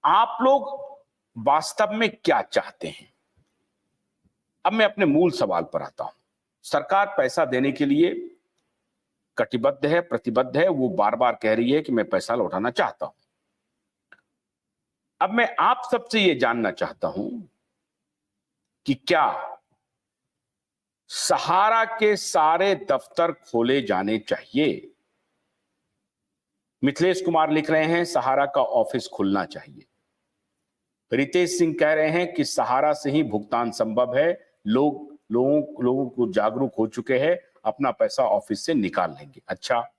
आप लोग वास्तव में क्या चाहते हैं? अब मैं अपने मूल सवाल पर आता हूं। सरकार पैसा देने के लिए कटिबद्ध है, प्रतिबद्ध है, वो बार बार कह रही है कि मैं पैसा लौटाना चाहता हूं। अब मैं आप सबसे ये जानना चाहता हूं कि क्या सहारा के सारे दफ्तर खोले जाने चाहिए? मिथिलेश कुमार लिख रहे हैं सहारा का ऑफिस खुलना चाहिए। रितेश सिंह कह रहे हैं कि सहारा से ही भुगतान संभव है, लोगों को जागरूक हो चुके हैं, अपना पैसा ऑफिस से निकाल लेंगे। अच्छा,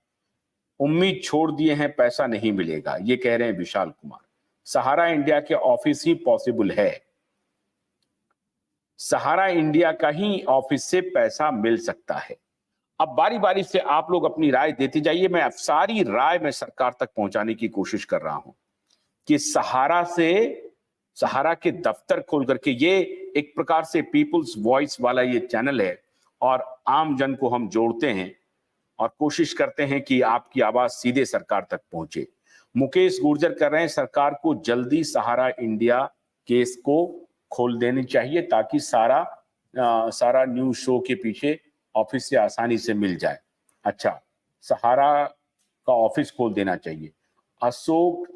उम्मीद छोड़ दिए हैं, पैसा नहीं मिलेगा, ये कह रहे हैं विशाल कुमार। सहारा इंडिया के ऑफिस ही पॉसिबल है, सहारा इंडिया का ही ऑफिस से पैसा मिल सकता है। अब बारी बारी से आप लोग अपनी राय देते जाइए, मैं सारी राय में सरकार तक पहुंचाने की कोशिश कर रहा हूं कि सहारा के दफ्तर खोल करके, ये एक प्रकार से पीपुल्स वॉइस वाला ये चैनल है और आम जन को हम जोड़ते हैं और कोशिश करते हैं कि आपकी आवाज सीधे सरकार तक पहुंचे। मुकेश गुर्जर कर रहे हैं सरकार को जल्दी सहारा इंडिया केस को खोल देनी चाहिए ताकि सारा न्यूज शो के पीछे ऑफिस से आसानी से मिल जाए। अच्छा, सहारा का ऑफिस खोल देना चाहिए। अशोक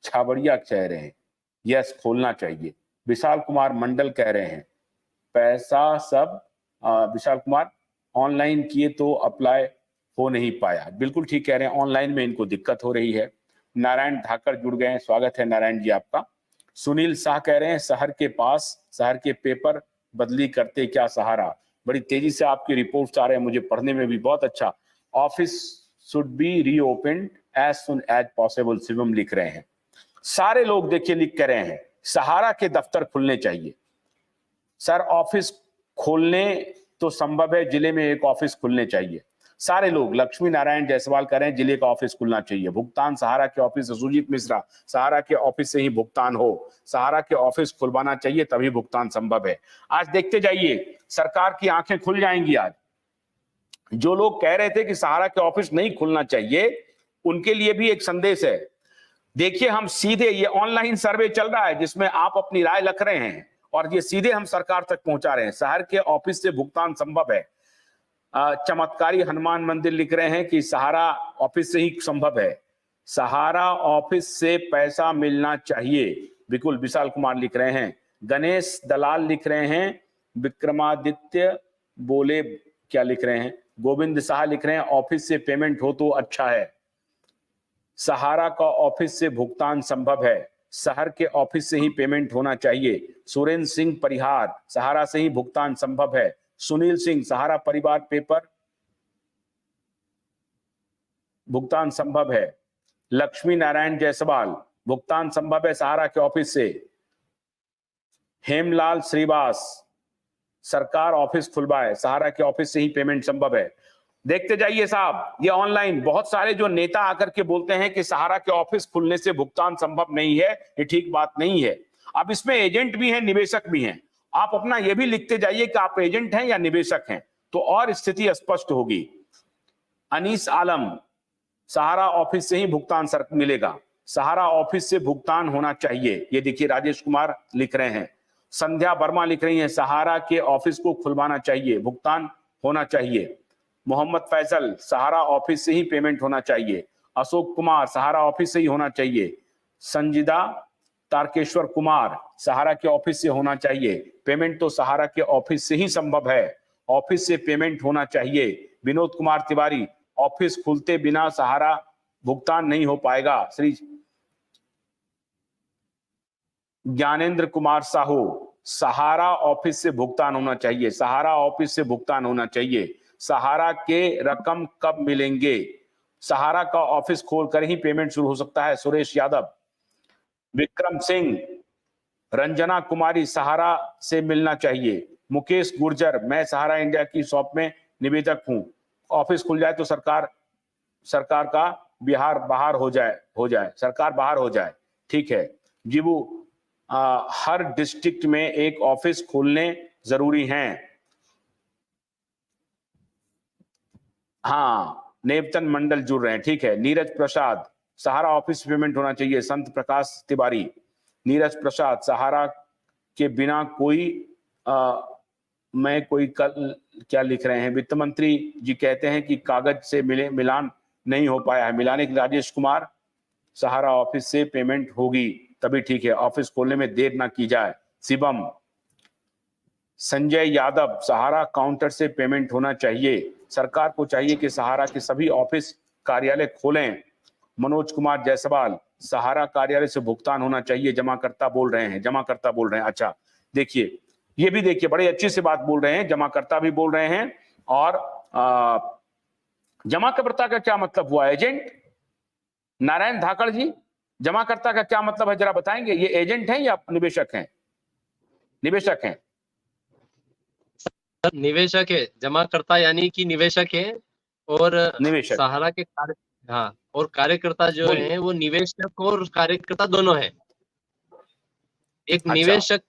छाबड़िया कह रहे हैं यस खोलना चाहिए। विशाल कुमार मंडल कह रहे हैं पैसा सब विशाल कुमार ऑनलाइन किए तो अप्लाई हो नहीं पाया। बिल्कुल ठीक कह रहे हैं, ऑनलाइन में इनको दिक्कत हो रही है। नारायण धाकर जुड़ गए हैं, स्वागत है नारायण जी आपका। सुनील शाह कह रहे हैं शहर के पेपर बदली करते क्या सहारा। बड़ी तेजी से आपकी रिपोर्ट्स आ रहे हैं, मुझे पढ़ने में भी बहुत अच्छा। Office should be reopen as soon as possible, Shivam लिख रहे हैं। सारे लोग देखिए लिख कर रहे हैं सहारा के दफ्तर खुलने चाहिए। सर ऑफिस खोलने तो संभव है, जिले में एक ऑफिस खुलने चाहिए। सारे लोग, लक्ष्मी नारायण जायसवाल कह रहे हैं जिले का ऑफिस खुलना चाहिए। भुगतान सहारा के ऑफिस से, सुजीत मिश्रा सहारा के ऑफिस से ही भुगतान हो, सहारा के ऑफिस खुलवाना चाहिए तभी भुगतान संभव है। आज देखते जाइए सरकार की आंखें खुल जाएंगी। आज जो लोग कह रहे थे कि सहारा के ऑफिस नहीं खुलना चाहिए, उनके लिए भी एक संदेश है। देखिए, हम सीधे, ये ऑनलाइन सर्वे चल रहा है जिसमें आप अपनी राय लिख रहे हैं और ये सीधे हम सरकार तक पहुंचा रहे हैं। शहर के ऑफिस से भुगतान संभव है। चमत्कारी हनुमान मंदिर लिख रहे हैं कि सहारा ऑफिस से ही संभव है, सहारा ऑफिस से पैसा मिलना चाहिए। बिल्कुल विशाल कुमार लिख रहे हैं। गणेश दलाल लिख रहे हैं विक्रमादित्य बोले क्या लिख रहे हैं। गोविंद शाह लिख रहे हैं ऑफिस से पेमेंट हो तो अच्छा है, सहारा का ऑफिस से भुगतान संभव है, शहर के ऑफिस से ही पेमेंट होना चाहिए। सुरेंद्र सिंह परिहार सहारा से ही भुगतान संभव है। सुनील सिंह सहारा परिवार पेपर भुगतान संभव है। लक्ष्मी नारायण जायसवाल भुगतान संभव है सहारा के ऑफिस से। हेमलाल श्रीवास सरकार ऑफिस खुलवाए, सहारा के ऑफिस से ही पेमेंट संभव है। देखते जाइए साहब, ये ऑनलाइन बहुत सारे जो नेता आकर के बोलते हैं कि सहारा के ऑफिस खुलने से भुगतान संभव नहीं है, ये ठीक बात नहीं है। अब इसमें एजेंट भी हैं, निवेशक भी हैं। आप अपना ये भी लिखते जाइए कि आप एजेंट हैं या निवेशक हैं, तो और स्थिति स्पष्ट होगी। अनीस आलम सहारा ऑफिस से ही भुगतान मिलेगा, सहारा ऑफिस से भुगतान होना चाहिए। ये देखिए राजेश कुमार लिख रहे हैं। संध्या वर्मा लिख रही हैं सहारा के ऑफिस को खुलवाना चाहिए, भुगतान होना चाहिए। मोहम्मद फैसल सहारा ऑफिस से ही पेमेंट होना चाहिए। अशोक कुमार सहारा ऑफिस से ही होना चाहिए। संजिदा तारकेश्वर कुमार सहारा के ऑफिस से होना चाहिए, पेमेंट तो सहारा के ऑफिस से ही संभव है, ऑफिस से पेमेंट होना चाहिए। विनोद कुमार तिवारी ऑफिस खुलते बिना सहारा भुगतान नहीं हो पाएगा। श्री ज्ञानेंद्र कुमार साहू सहारा ऑफिस से भुगतान होना चाहिए, सहारा ऑफिस से भुगतान होना चाहिए। सहारा के रकम कब मिलेंगे, सहारा का ऑफिस खोलकर ही पेमेंट शुरू हो सकता है। सुरेश यादव, विक्रम सिंह, रंजना कुमारी सहारा से मिलना चाहिए। मुकेश गुर्जर मैं सहारा इंडिया की शॉप में निवेदक हूं, ऑफिस खुल जाए तो सरकार का बिहार बाहर हो जाए सरकार बाहर हो जाए। ठीक है जीवू, हर डिस्ट्रिक्ट में एक ऑफिस खोलने जरूरी हैं। हाँ, नेवतन मंडल जुड़ रहे हैं, ठीक है। नीरज प्रसाद सहारा ऑफिस पेमेंट होना चाहिए। संत प्रकाश तिवारी, नीरज प्रसाद, सहारा के बिना कोई मैं कोई कल क्या लिख रहे हैं, वित्त मंत्री जी कहते हैं कि कागज से मिलान नहीं हो पाया है। मिलाने के राजेश कुमार, सहारा ऑफिस से पेमेंट होगी तभी ठीक है, ऑफिस खोलने में देर ना की जाए। शिवम, संजय यादव, सहारा काउंटर से पेमेंट होना चाहिए, सरकार को चाहिए कि सहारा के सभी ऑफिस कार्यालय खोलें। मनोज कुमार जायसवाल, सहारा कार्यालय से भुगतान होना चाहिए, जमाकर्ता बोल रहे हैं, जमाकर्ता बोल रहे हैं। अच्छा देखिए, ये भी देखिए, बड़े अच्छी से बात बोल रहे हैं, जमाकर्ता भी बोल रहे हैं। और जमाकर्ता का क्या मतलब हुआ? एजेंट? नारायण धाकड़ जी, जमाकर्ता का क्या मतलब है, जरा बताएंगे? ये एजेंट हैं या निवेशक हैं? निवेशक हैं। निवेशक है, जमाकर्ता यानी कि निवेशक है, और निवेशक, सहारा के कार्य, हाँ, और कार्यकर्ता जो है वो निवेशक और कार्यकर्ता दोनों है। एक निवेशक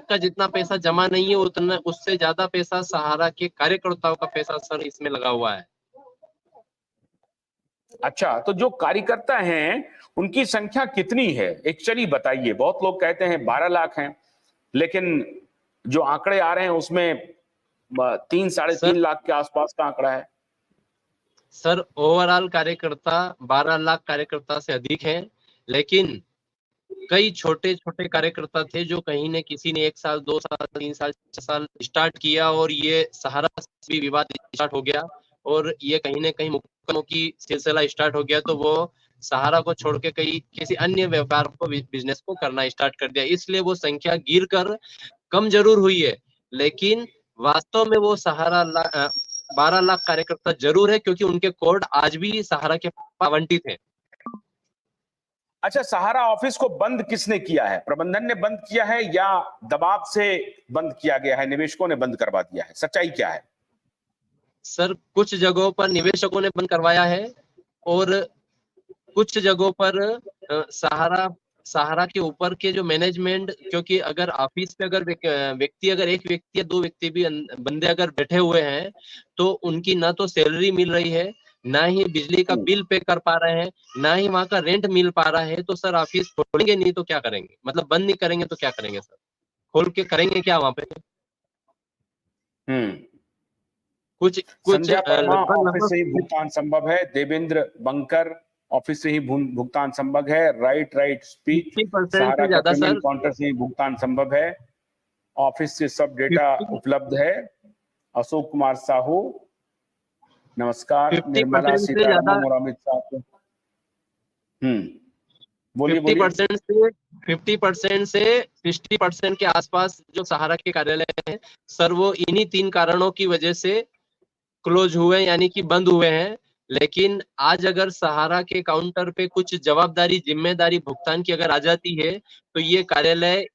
का जितना पैसा जमा नहीं है, उतना उससे ज्यादा पैसा सहारा के कार्यकर्ताओं का पैसा सर इसमें लगा हुआ है। अच्छा, तो जो कार्यकर्ता हैं उनकी संख्या कितनी है एक्चुअली बताइए? बहुत लोग कहते हैं 12 लाख हैं, लेकिन जो आंकड़े आ रहे हैं उसमें 3-3.5 लाख के आसपास का आंकड़ा है। सर ओवरऑल कार्यकर्ता 12 लाख कार्यकर्ता से अधिक हैं, लेकिन कई छोटे छोटे कार्यकर्ता थे जो कहीं ने किसी ने 1 साल 2 साल 3 साल 6 साल स्टार्ट किया, और ये सहारा से भी विवाद स्टार्ट हो गया, और ये कहीं ना कहीं मुकदमों की सिलसिला स्टार्ट हो गया, तो वो सहारा को छोड़ के कई किसी अन्य व्यापार को, बिजनेस को करना स्टार्ट कर दिया। इसलिए वो संख्या गिर कर कम जरूर हुई है, लेकिन वास्तव में वो सहारा 12 लाख कार्यकर्ता जरूर है, क्योंकि उनके कोड आज भी सहारा के आवंटित है। अच्छा, सहारा ऑफिस को बंद किसने किया है? प्रबंधन ने बंद किया है या दबाव से बंद किया गया है, निवेशकों ने बंद करवा दिया है? सच्चाई क्या है? सर कुछ जगहों पर निवेशकों ने बंद करवाया है, और कुछ जगहों पर सहारा के ऊपर के जो मैनेजमेंट, क्योंकि अगर ऑफिस पे अगर व्यक्ति अगर एक व्यक्ति या 2 व्यक्ति भी बंदे अगर बैठे हुए हैं, तो उनकी ना तो सैलरी मिल रही है, ना ही बिजली का बिल पे कर पा रहे हैं, ना ही वहां का रेंट मिल पा रहा है। तो सर ऑफिस खोलेंगे नहीं तो क्या करेंगे, मतलब बंद नहीं करेंगे तो क्या करेंगे सर, खोल के करेंगे क्या वहां पे? कुछ संध्या वर्मा, ऑफिस से ही भुगतान संभव है। देवेंद्र बंकर, ऑफिस से ही भुगतान संभव है। राइट स्पीच, सहारा का पेमेंट काउंटर से ही भुगतान संभव है, ऑफिस से सब डेटा उपलब्ध है। अशोक कुमार साहू, नमस्कार। निर्मला सीतारमण और अमित शाह। बोलिए 50% से 60% के आसपास जो सहारा के कार्यालय हैं सर, वो इन्हीं 3 कारणों की वजह से क्लोज हुए, यानी कि बंद हुए हैं। लेकिन आज अगर सहारा के काउंटर पे कुछ जवाबदारी, जिम्मेदारी भुगतान की अगर आ जाती है, तो ये कार्यालय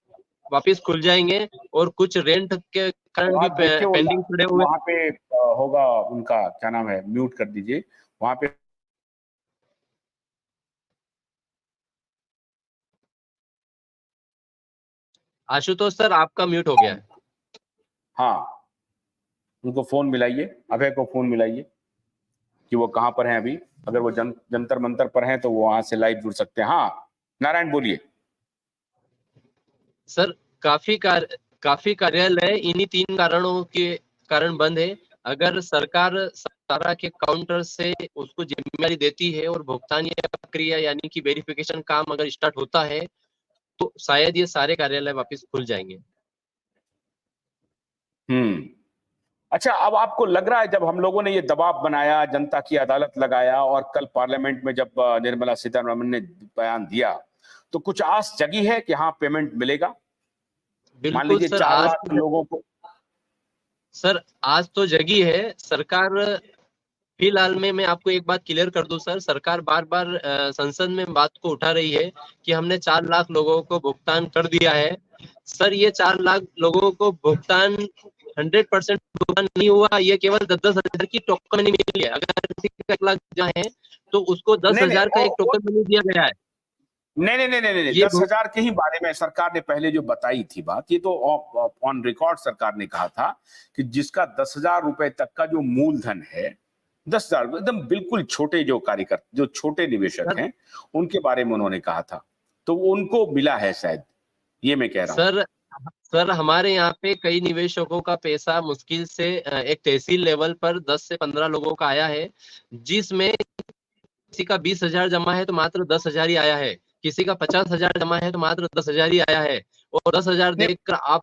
वापस खुल जाएंगे, और कुछ रेंट के कारण भी पेंडिंग पड़े हुए। वहां पे होगा उनका क्या नाम है, म्यूट कर दीजिए वहां पे। आशुतोष सर आपका म्यूट हो गया है। हाँ, उनको फोन मिलाइए, अभय को फोन मिलाइए कि वो कहां पर हैं अभी। अगर वो जंतर मंतर पर हैं तो वो वहां से लाइव जुड़ सकते हैं। हाँ नारायण बोलिए। सर काफी कार्यालय इन्हीं 3 कारणों के कारण बंद है। अगर सरकार सहारा के काउंटर से उसको जिम्मेदारी देती है और भुगतान या प्रक्रिया यानी कि वेरिफिकेशन काम अगर स्टार्ट होता है, तो शायद ये सारे कार्यालय वापस खुल जाएंगे। अच्छा, अब आपको लग रहा है जब हम लोगों ने ये दबाव बनाया, जनता की अदालत लगाया, और कल पार्लियामेंट में जब निर्मला सीतारमण ने बयान दिया, तो कुछ आस जगी है कि हाँ पेमेंट मिलेगा? मान लीजिए 4 लाख लोगों को। सर आज तो जगी है सरकार। फिलहाल में मैं आपको एक बात क्लियर कर दूं सर, सरकार बार बार संसद में बात को उठा रही है कि हमने 4 लाख लोगों को भुगतान कर दिया है। सर ये 4 लाख लोगों को भुगतान 100% भुगतान नहीं हुआ, ये केवल 10-10 हजार की टोकन मनी मिली है। अगर 1 लाख जहाँ है तो उसको 10,000 का एक टोकन मनी दिया गया है। नहीं, 10,000 के ही बारे में सरकार ने पहले जो बताई थी बात, ये तो ऑन रिकॉर्ड सरकार ने कहा था कि जिसका 10,000 रुपए तक का जो मूलधन है 10,000 एकदम बिल्कुल छोटे जो कार्यकर्ता, जो छोटे निवेशक सर हैं, उनके बारे में उन्होंने कहा था, तो उनको मिला है शायद, ये मैं कह रहा हूं। सर सर हमारे यहाँ पे कई निवेशकों का पैसा मुश्किल से एक तहसील लेवल पर 10 से 15 लोगों का आया है, जिसमें किसी का 20,000 जमा है तो मात्र 10,000 ही आया है, किसी का 50,000 जमा है तो मात्र 10,000 ही आया है। और 10,000 नहीं देखकर आप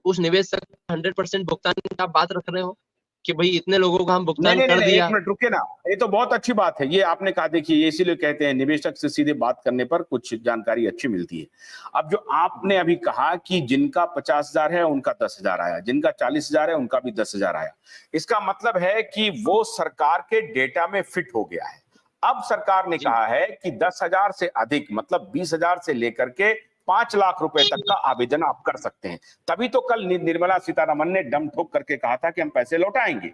उस निवेशक 100% भुगतान की आप बात रख रहे हो कि भाई इतने लोगों का हम नहीं भुगतान नहीं नहीं कर नहीं, एक दिया। मिनट रुके ना, ये तो बहुत अच्छी बात है, ये आपने कहा, देखिए ये इसीलिए कहते हैं निवेशक से सीधे बात करने पर कुछ जानकारी अच्छी मिलती है। अब जो आपने अभी कहा कि जिनका 50,000 है उनका 10,000 आया, जिनका 40,000 है उनका भी 10,000 आया, इसका मतलब है कि वो सरकार के डेटा में फिट हो गया है। अब सरकार ने जी कहा है कि 10,000 से अधिक, मतलब 20,000 से लेकर के 5 लाख रुपए तक का आवेदन आप कर सकते हैं। तभी तो कल निर्मला सीतारमण ने दम ठोक करके कहा था कि हम पैसे लौटाएंगे।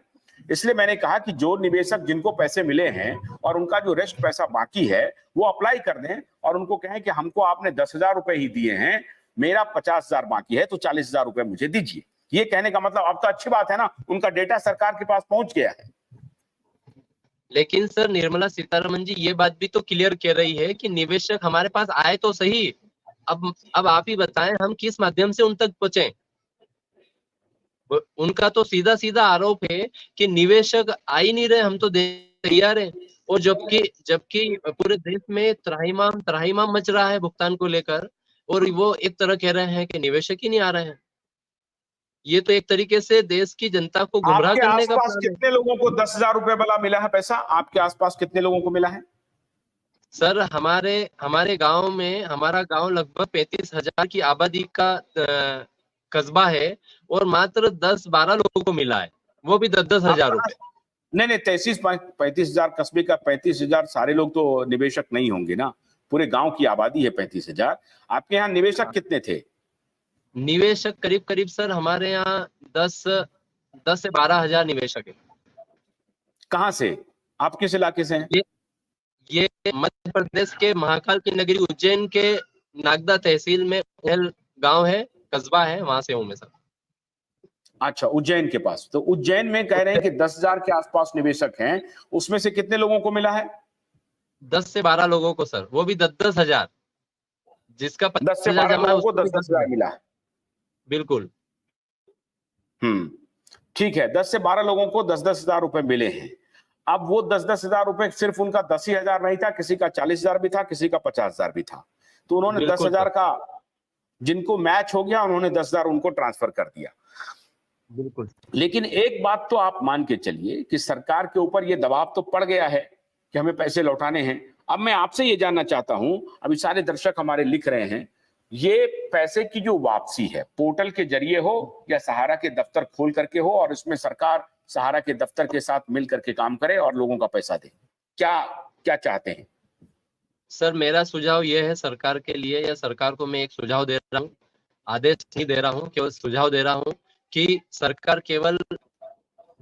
इसलिए मैंने कहा कि जो निवेशक जिनको पैसे मिले हैं और उनका जो रेस्ट पैसा बाकी है वो अप्लाई कर दें और उनको कहें कि हमको आपने 10,000 रुपए ही दिए हैं, मेरा 50,000 बाकी है, तो 40,000 रुपए मुझे दीजिए। ये कहने का मतलब अब तो अच्छी बात है ना, उनका डेटा सरकार के पास पहुंच गया है। लेकिन सर निर्मला सीतारमण जी ये बात भी तो क्लियर कह रही है कि निवेशक हमारे पास आए तो सही, अब आप ही बताएं हम किस माध्यम से उन तक पहुंचे। उनका तो सीधा सीधा आरोप है कि निवेशक आ ही नहीं रहे, हम तो तैयार है। और जबकि जबकि पूरे देश में त्राहिमाम त्राहिमाम मच रहा है भुगतान को लेकर, और वो एक तरह कह रहे हैं कि निवेशक ही नहीं आ रहे हैं। ये तो एक तरीके से देश की जनता को गुमराह आपके करने का आसपास प्लान है। कितने लोगों को 10,000 रुपए वाला मिला है पैसा? आपके आसपास कितने लोगों को मिला है? सर हमारे हमारे गांव में, हमारा गांव लगभग 35,000 की आबादी का कस्बा है, और मात्र 10-12 लोगों को मिला है, वो भी 10-10,000 रुपए। नहीं नहीं, 35,000 कस्बे का 35,000 सारे लोग तो निवेशक नहीं होंगे ना, पूरे गांव की आबादी है 35,000। आपके यहाँ निवेशक कितने थे? निवेशक करीब करीब सर हमारे यहाँ 10 से 12,000 निवेशक है। कहाँ से? आप किस इलाके से हैं? ये ये मध्य प्रदेश के महाकाल की नगरी उज्जैन के नागदा तहसील में गांव है, कस्बा है, वहां से हूं मैं सर। अच्छा, उज्जैन के पास। तो उज्जैन में कह रहे हैं कि 10,000 के आसपास निवेशक हैं, उसमें से कितने लोगों को मिला है? 10 से 12 लोगों को सर, वो भी 10-10,000। जिसका 10 से 50,000 12 जमा है लोगों को उसको भी 10,000 10,000। मिला है। बिल्कुल। ठीक है, 10 से 12 लोगों को 10,000 रुपए मिले हैं। अब वो 10,000 रुपए सिर्फ उनका 10,000 नहीं था, किसी का 40,000 भी था, किसी का 50,000 भी था। तो उन्होंने बिल्कुल 10,000 सर। का जिनको मैच हो गया उन्होंने 10,000 उनको ट्रांसफर कर दिया। बिल्कुल। लेकिन एक बात तो आप मान के चलिए कि सरकार के ऊपर ये दबाव तो पड़ गया है कि हमें पैसे लौटाने हैं। अब मैं आपसे ये जानना चाहता हूं, अभी सारे दर्शक हमारे लिख रहे हैं, ये पैसे की जो वापसी है पोर्टल के जरिए हो या सहारा के दफ्तर खोल करके हो और इसमें सरकार सहारा के दफ्तर के साथ मिल करके काम करे और लोगों का पैसा दे, क्या क्या चाहते हैं? सर मेरा सुझाव ये है सरकार के लिए, या सरकार को मैं एक सुझाव दे रहा हूँ, आदेश नहीं दे रहा हूँ, केवल सुझाव दे रहा हूँ कि सरकार केवल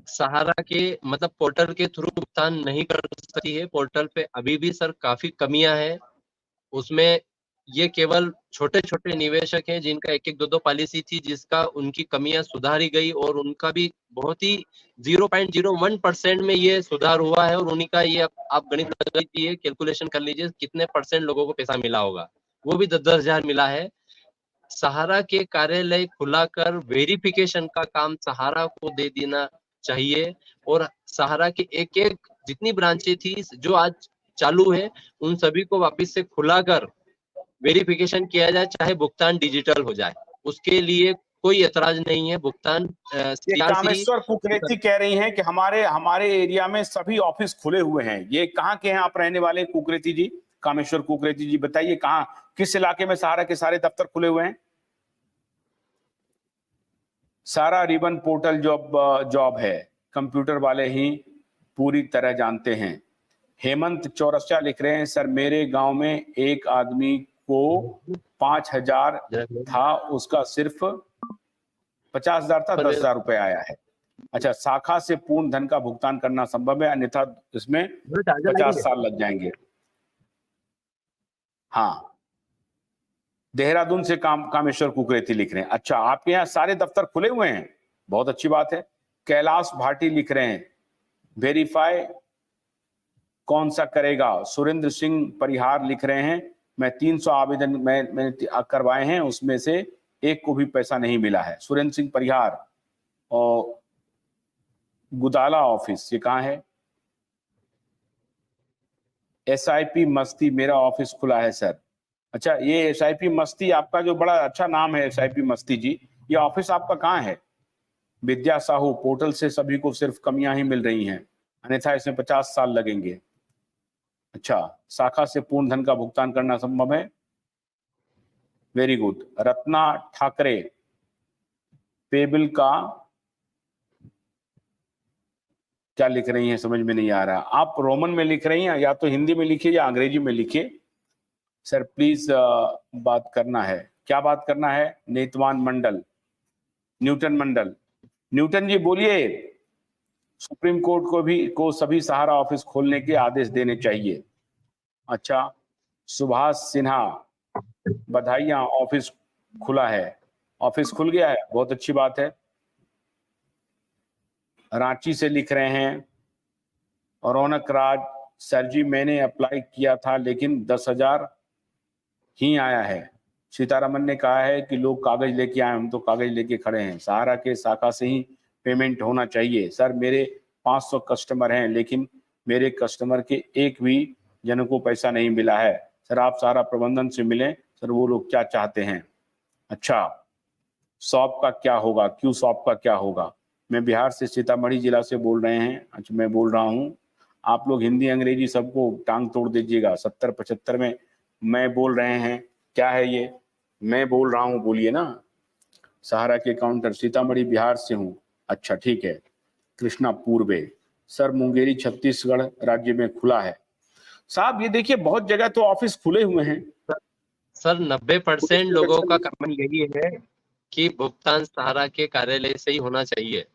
सहारा के मतलब पोर्टल के थ्रू भुगतान नहीं कर सकती है। पोर्टल पे अभी भी सर काफी कमियां हैं। उसमें ये केवल छोटे छोटे निवेशक हैं जिनका 1-1 2-2 पॉलिसी थी, जिसका उनकी कमियां सुधारी गई, और उनका भी बहुत ही 0.01% में ये सुधार हुआ है। और उन्हीं का ये आप गणित लगा लीजिए, कैलकुलेशन कर लीजिए कितने परसेंट लोगों को पैसा मिला होगा, वो भी 10-10,000 मिला है। सहारा के कार्यालय खुलाकर वेरिफिकेशन का काम सहारा को दे देना चाहिए, और सहारा के एक एक जितनी ब्रांचें थी जो आज चालू है, उन सभी को वापस से खुलाकर वेरिफिकेशन किया जाए, चाहे भुगतान डिजिटल हो जाए, उसके लिए कोई ऐतराज नहीं है। भुगतान ये सीआरसी कामेश्वर कुकरेती कह रही हैं कि हमारे हमारे एरिया में सभी ऑफिस खुले हुए हैं। ये कहाँ के हैं आप रहने वाले कुकरेती जी? कामेश्वर कुकरेती जी बताइए, कहाँ किस इलाके में सहारा के सारे दफ्तर खुले हुए हैं? सारा रिबन पोर्टल जॉब है, कंप्यूटर वाले ही पूरी तरह जानते हैं। हेमंत चौरसिया लिख रहे हैं, सर मेरे गांव में एक आदमी को 5,000 था, उसका सिर्फ 50,000 था, 10,000 रुपए आया है। अच्छा, शाखा से पूर्ण धन का भुगतान करना संभव है, अन्यथा इसमें 50 साल लग जाएंगे। हाँ, देहरादून से कामेश्वर कुकरेती लिख रहे हैं। अच्छा, आपके यहाँ सारे दफ्तर खुले हुए हैं, बहुत अच्छी बात है। कैलाश भाटी लिख रहे हैं, वेरीफाई कौन सा करेगा? सुरेंद्र सिंह परिहार लिख रहे हैं, मैं 300 आवेदन मैंने करवाए हैं, उसमें से एक को भी पैसा नहीं मिला है। सुरेंद्र सिंह परिहार और गुदाला ऑफिस, ये कहाँ है? SIP मस्ती, मेरा ऑफिस खुला है सर। अच्छा, ये SIP मस्ती आपका जो बड़ा अच्छा नाम है, SIP मस्ती जी, ये ऑफिस आपका कहाँ है? विद्या साहू, पोर्टल से सभी को सिर्फ कमियां ही मिल रही हैं, अन्यथा इसमें 50 साल लगेंगे। अच्छा, शाखा से पूर्ण धन का भुगतान करना संभव है? Very good. Ratna Thackeray, payable का क्या लिख रही हैं समझ में नहीं आ रहा। आप रोमन में लिख रही हैं, या तो हिंदी में लिखिए या अंग्रेजी में लिखिए। सर प्लीज बात करना है। क्या बात करना है? नेतवान मंडल, न्यूटन मंडल, न्यूटन जी बोलिए। सुप्रीम कोर्ट को सभी सहारा ऑफिस खोलने के आदेश देने चाहिए। अच्छा, सुभाष सिन्हा, बधाइयां, ऑफिस खुला है। ऑफिस खुल गया है, बहुत अच्छी बात है। रांची से लिख रहे हैं रौनक राज, सर जी मैंने अप्लाई किया था लेकिन 10,000 ही आया है। सीतारमन ने कहा है कि लोग कागज लेके आए, हम तो कागज लेके खड़े हैं। सहारा के शाखा से ही पेमेंट होना चाहिए। सर मेरे 500 कस्टमर हैं, लेकिन मेरे कस्टमर के एक भी जन को पैसा नहीं मिला है। सर आप सहारा प्रबंधन से मिलें, सर वो लोग क्या चाहते हैं। अच्छा, शॉप का क्या होगा? क्यों शॉप का क्या होगा? मैं बिहार से सीतामढ़ी जिला से बोल रहे हैं। अच्छा, मैं बोल रहा हूँ, आप लोग हिंदी अंग्रेजी सबको टांग तोड़ दीजिएगा। 70-75 में मैं बोल रहे हैं, क्या है ये? मैं बोल रहा हूँ, बोलिए ना। सहारा के काउंटर, सीतामढ़ी बिहार से हूँ। अच्छा ठीक है। कृष्णा पूर्वे, सर मुंगेरी छत्तीसगढ़ राज्य में खुला है। साहब ये देखिए, बहुत जगह तो ऑफिस खुले हुए हैं। सर 90% लोगों का कमेंट यही है कि भुगतान सहारा के कार्यालय से ही होना चाहिए,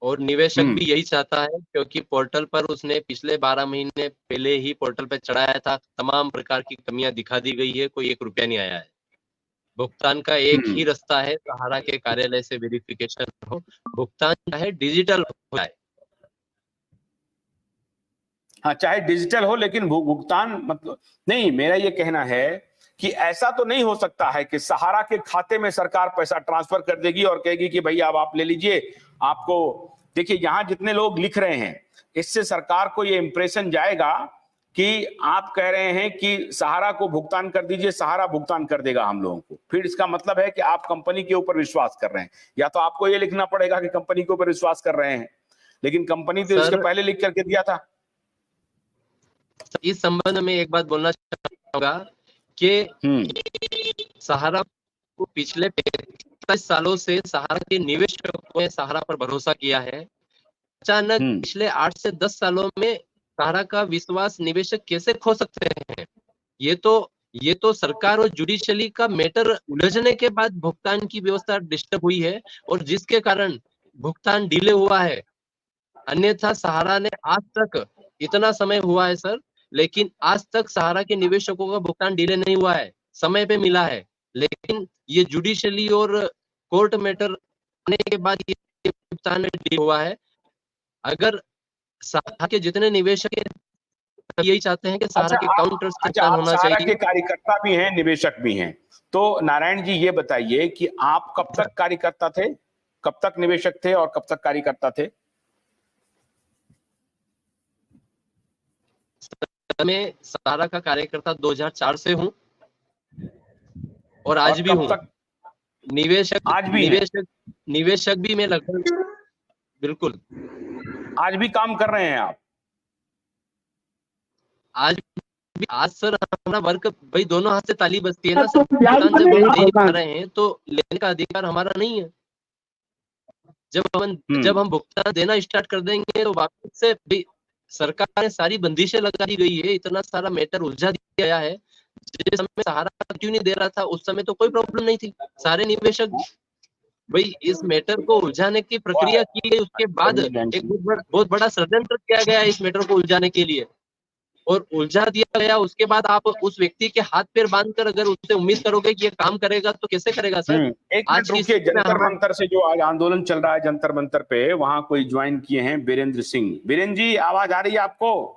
और निवेशक भी यही चाहता है, क्योंकि पोर्टल पर उसने पिछले 12 महीने पहले ही पोर्टल पर चढ़ाया था, तमाम प्रकार की कमियां दिखा दी गई है, कोई 1 रुपया नहीं आया है। भुगतान का एक ही रास्ता है, सहारा के कार्यालय से वेरिफिकेशन हो, भुगतान चाहे डिजिटल हो जाए। हाँ, चाहे डिजिटल हो, लेकिन भुगतान मतलब नहीं। मेरा ये कहना है कि ऐसा तो नहीं हो सकता है कि सहारा के खाते में सरकार पैसा ट्रांसफर कर देगी और कहेगी कि भैया अब आप ले लीजिए। आपको देखिए, यहां जितने लोग लिख रहे हैं, इससे सरकार को ये इंप्रेशन जाएगा कि आप कह रहे हैं कि सहारा को भुगतान कर दीजिए, सहारा भुगतान कर देगा हम लोगों को। फिर इसका मतलब है कि आप कंपनी के ऊपर विश्वास कर रहे हैं। या तो आपको ये लिखना पड़ेगा कि कंपनी के ऊपर विश्वास कर रहे हैं, लेकिन कंपनी तो इसके पहले लिख करके दिया था। इस संबंध में एक बात बोलना चाहूंगा कि सहारा को पिछले 45 सालों से सहारा के निवेशकों ने सहारा पर भरोसा किया है। अचानक पिछले 8 से 10 सालों में सहारा का विश्वास निवेशक कैसे खो सकते हैं? ये तो सरकार और जुडिशरी का मैटर उलझने के बाद भुगतान की व्यवस्था डिस्टर्ब हुई है, और जिसके कारण भुगतान डिले हुआ है। अन्यथा सहारा ने आज तक, इतना समय हुआ है सर, लेकिन आज तक सहारा के निवेशकों का भुगतान डिले नहीं हुआ है, समय पे मिला है। लेकिन ये जुडिशरी और कोर्ट मैटर आने के बाद ये भुगतान डिले हुआ है। अगर सहारा के जितने निवेशक यही चाहते हैं कि सहारा के काउंटर से भुगतान होना चाहिए। सहारा के कार्यकर्ता भी हैं, निवेशक भी हैं। तो नारायण जी ये बताइए कि आप कब तक कार्यकर्ता थे, कब तक निवेशक थे और कब तक कार्यकर्ता थे? मैं सहारा का कार्यकर्ता 2004 से हूं, और आज भी हूं। निवेशक भी मैं लगभग, बिल्कुल आज भी काम कर रहे हैं आप? आज सर हमारा वर्क, भाई दोनों हाथ से ताली बजती है ना सर। भुगतान जब हम नहीं कर रहे हैं तो लेने का अधिकार हमारा नहीं है। जब हम भुगतान देना स्टार्ट कर देंगे तो वापस से सरकार ने सारी बंदिशें लगा दी गई है, इतना सारा मैटर उलझा दिया गया है। जिस समय सहारा क्यों नहीं दे रहा था, उस समय तो कोई प्रॉब्लम नहीं थी। सारे निवेशक भाई इस मैटर को उलझाने की प्रक्रिया की गई, उसके बाद एक बहुत बड़ा षड्यंत्र किया गया इस मैटर को उलझाने के लिए। और उलझा दिया गया, उसके बाद आप उस व्यक्ति के हाथ पैर बांधकर अगर उससे उम्मीद करोगे कि ये काम करेगा तो कैसे करेगा सर? एक आज मिनट की रुकिए, स्थिति में जंतर हमारे मंतर से जो आज आंदोलन चल रहा है जंतर मंतर पे, वहां कोई ज्वाइन किए हैं बीरेंद्र सिंह। बीरेंद्र जी, आवाज आ रही है आपको?